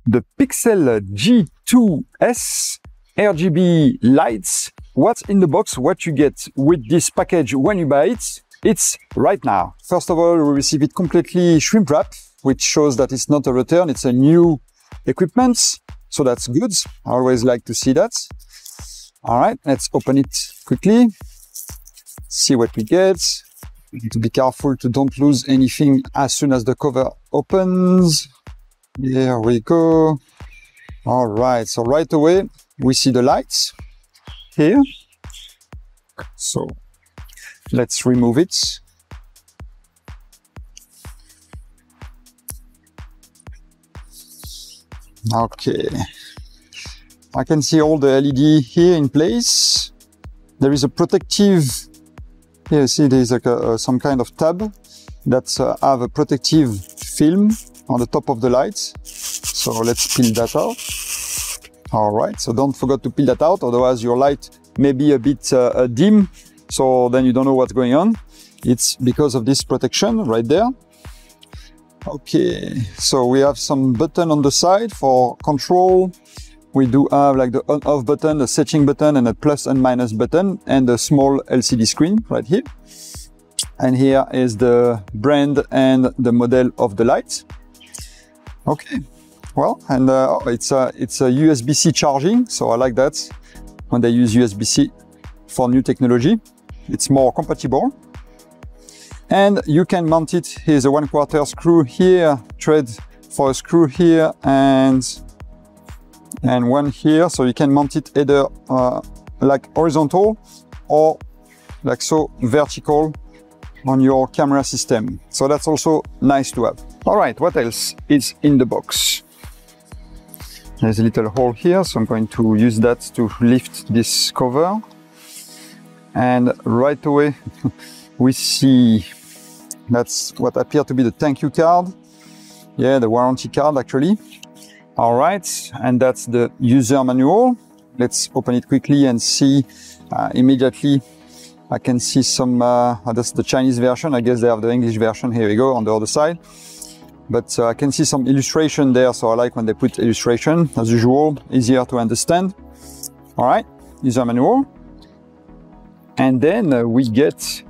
the Pixel G2S RGB lights. What's in the box, what you get with this package when you buy it, it's right now. First of all, we receive it completely shrink wrap, which shows that it's not a return, it's a new equipment. So that's good. I always like to see that. All right, let's open it quickly. See what we get. We need to be careful to don't lose anything as soon as the cover opens. Here we go. All right, so right away, we see the lights here. So let's remove it. Okay. I can see all the LED here in place. There is a protective, here you see there is like some kind of tab that have a protective film on the top of the lights. So let's peel that out. All right, so don't forget to peel that out, otherwise your light may be a bit dim, so then you don't know what's going on. It's because of this protection right there. Okay, so we have some button on the side for control. We do have like the on-off button, the setting button, and a plus and minus button, and a small LCD screen right here. And here is the brand and the model of the light. Okay, well, and it's a USB-C charging, so I like that when they use USB-C for new technology. It's more compatible. And you can mount it. Here's a 1/4 screw here, thread for a screw here, and one here. So you can mount it either like horizontal or like so vertical on your camera system. So that's also nice to have. All right, what else is in the box? There's a little hole here, so I'm going to use that to lift this cover. And right away, we see that's what appear to be the thank you card. Yeah, the warranty card actually. All right, and that's the user manual. Let's open it quickly and see immediately. I can see some, that's the Chinese version. I guess they have the English version. Here we go on the other side. But I can see some illustration there, so I like when they put illustration. As usual, easier to understand. All right, user manual. And then we get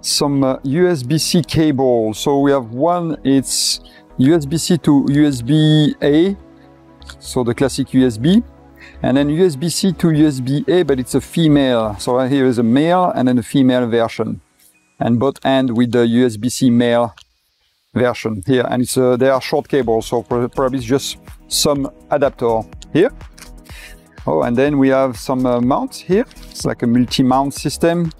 some USB-C cable. So we have one, it's USB-C to USB-A, so the classic USB. And then USB-C to USB-A, but it's a female. So here is a male and then a female version. And both end with the USB-C male version here. And it's they are short cables, so probably it's just some adapter here. Oh, and then we have some mounts here. It's like a multi-mount system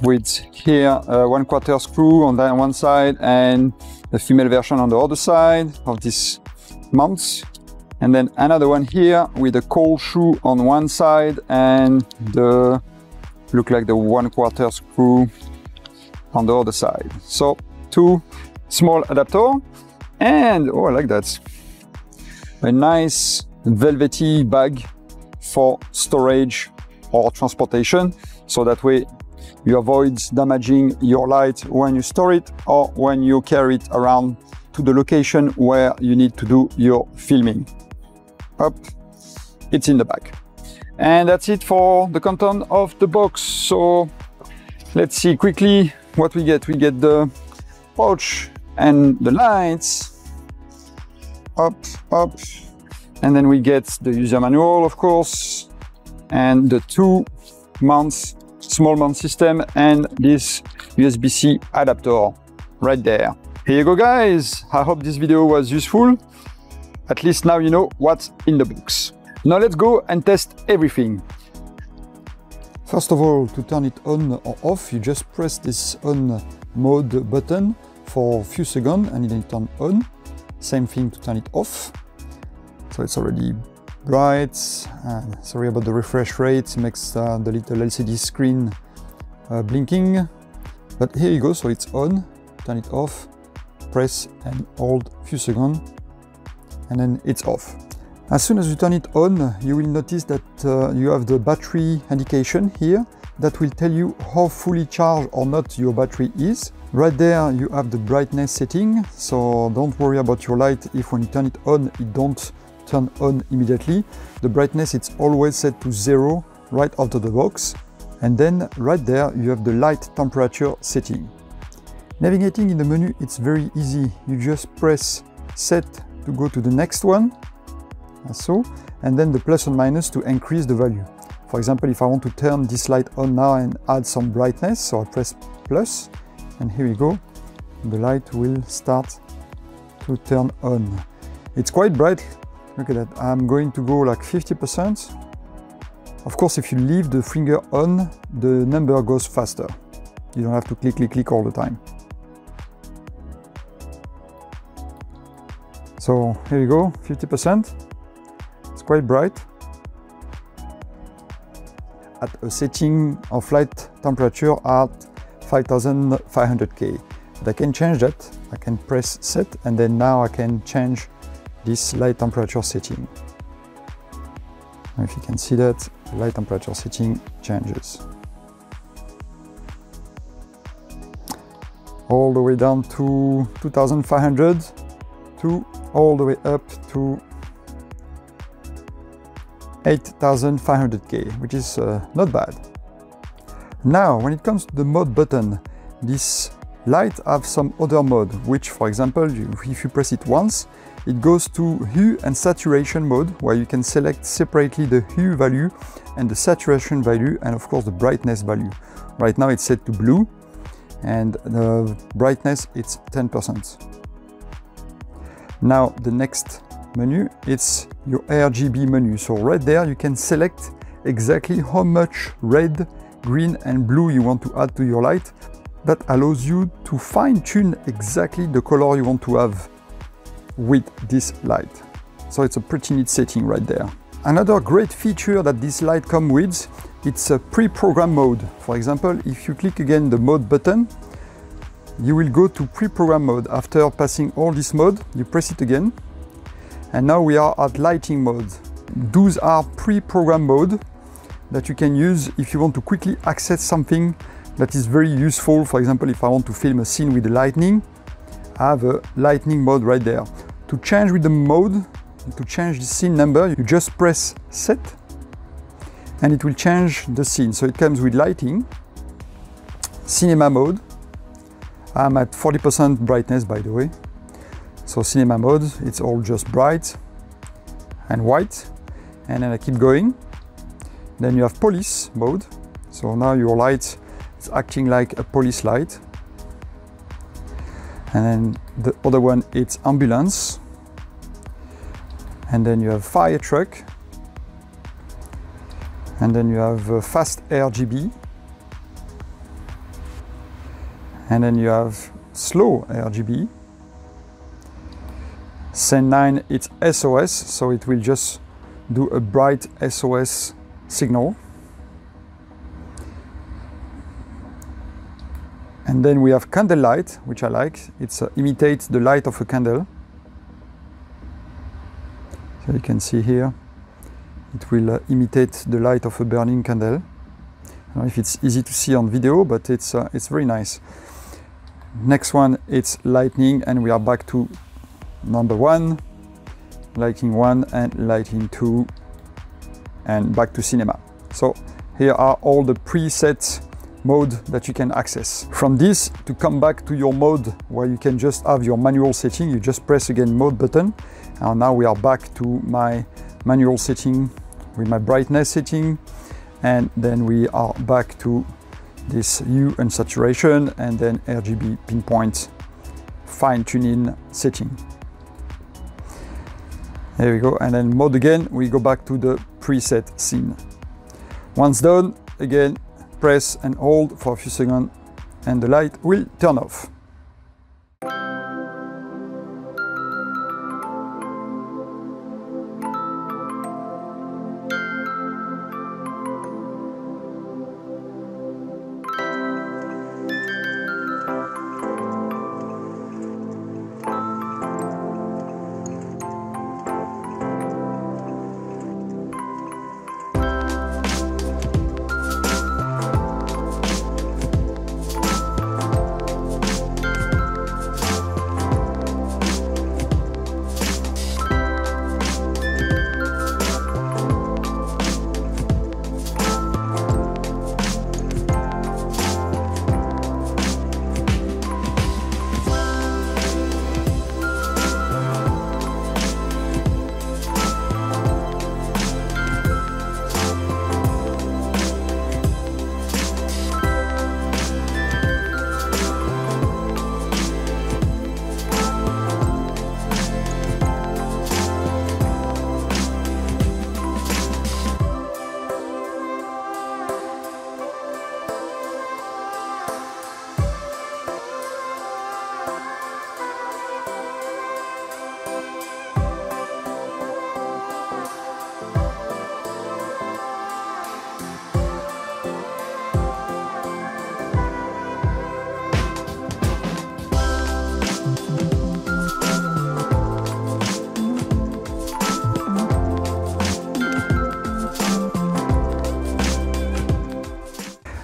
with here 1/4 screw on that one side and the female version on the other side of this mounts. And then another one here with a cold shoe on one side and the look like the 1/4 screw on the other side. So two small adapter and oh, I like that. A nice velvety bag for storage or transportation. So that way you avoid damaging your light when you store it or when you carry it around to the location where you need to do your filming. Up, it's in the bag. And that's it for the content of the box. So let's see quickly what we get. We get the pouch and the lights. Up. And then we get the user manual, of course, and the two mounts, small mount system, and this USB-C adapter right there. Here you go, guys. I hope this video was useful. At least now you know what's in the box. Now let's go and test everything. First of all, to turn it on or off, you just press this on mode button for a few seconds and then turn on. Same thing to turn it off. So it's already bright. Sorry about the refresh rate, it makes the little LCD screen blinking. But here you go, so it's on, turn it off, press and hold a few seconds, and then it's off. As soon as you turn it on, you will notice that you have the battery indication here that will tell you how fully charged or not your battery is. Right there you have the brightness setting, so don't worry about your light if when you turn it on, it don't turn on immediately. The brightness it's always set to 0 right out of the box. And then right there you have the light temperature setting. Navigating in the menu, it's very easy. You just press set to go to the next one, as so, and then the plus and minus to increase the value. For example, if I want to turn this light on now and add some brightness, so I press plus, and here we go, the light will start to turn on. It's quite bright, look at that. I'm going to go like 50%. Of course, if you leave the finger on, the number goes faster. You don't have to click, click, click all the time. So here you go, 50%. It's quite bright. At a setting of light temperature at 5500 K. But I can change that. I can press set, and then now I can change this light temperature setting. If you can see that, the light temperature setting changes. All the way down to 2500 to all the way up to 8500 K, which is not bad. Now, when it comes to the mode button, this light have some other mode, which, for example, if you press it once, it goes to hue and saturation mode, where you can select separately the hue value and the saturation value, and of course the brightness value. Right now it's set to blue, and the brightness it's 10%. Now the next menu, it's your RGB menu. So right there you can select exactly how much red, green and blue you want to add to your light. That allows you to fine-tune exactly the color you want to have with this light. So it's a pretty neat setting right there. Another great feature that this light comes with, it's a pre-program mode. For example, if you click again the mode button, you will go to pre-program mode. After passing all this mode, you press it again, and now we are at lighting mode. Those are pre-program mode that you can use if you want to quickly access something that is very useful. For example, if I want to film a scene with the lightning, I have a lightning mode right there. To change with the mode, to change the scene number, you just press set and it will change the scene. So it comes with lighting, cinema mode. I'm at 40% brightness, by the way. So cinema mode, it's all just bright and white. And then I keep going. Then you have police mode. So now your light is acting like a police light. And then the other one, it's ambulance. And then you have fire truck. And then you have fast RGB. And then you have slow RGB. Scene 9, it's SOS, so it will just do a bright SOS signal. And then we have candlelight, which I like. It imitates the light of a candle. So you can see here, it will imitate the light of a burning candle. I don't know if it's easy to see on video, but it's very nice. Next one, it's lightning, and we are back to number 1, lighting 1 and lighting 2, and back to cinema. So here are all the preset mode that you can access. From this, to come back to your mode where you can just have your manual setting, you just press again mode button. And now we are back to my manual setting with my brightness setting, and then we are back to this hue and saturation, and then RGB pinpoint fine-tuning setting. There we go, and then mode again, we go back to the preset scene. Once done, again, press and hold for a few seconds, and the light will turn off.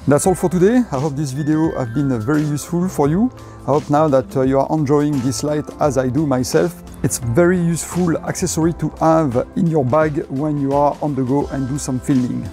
That's all for today. I hope this video has been very useful for you. I hope now that you are enjoying this light as I do myself. It's very useful accessory to have in your bag when you are on the go and do some filming.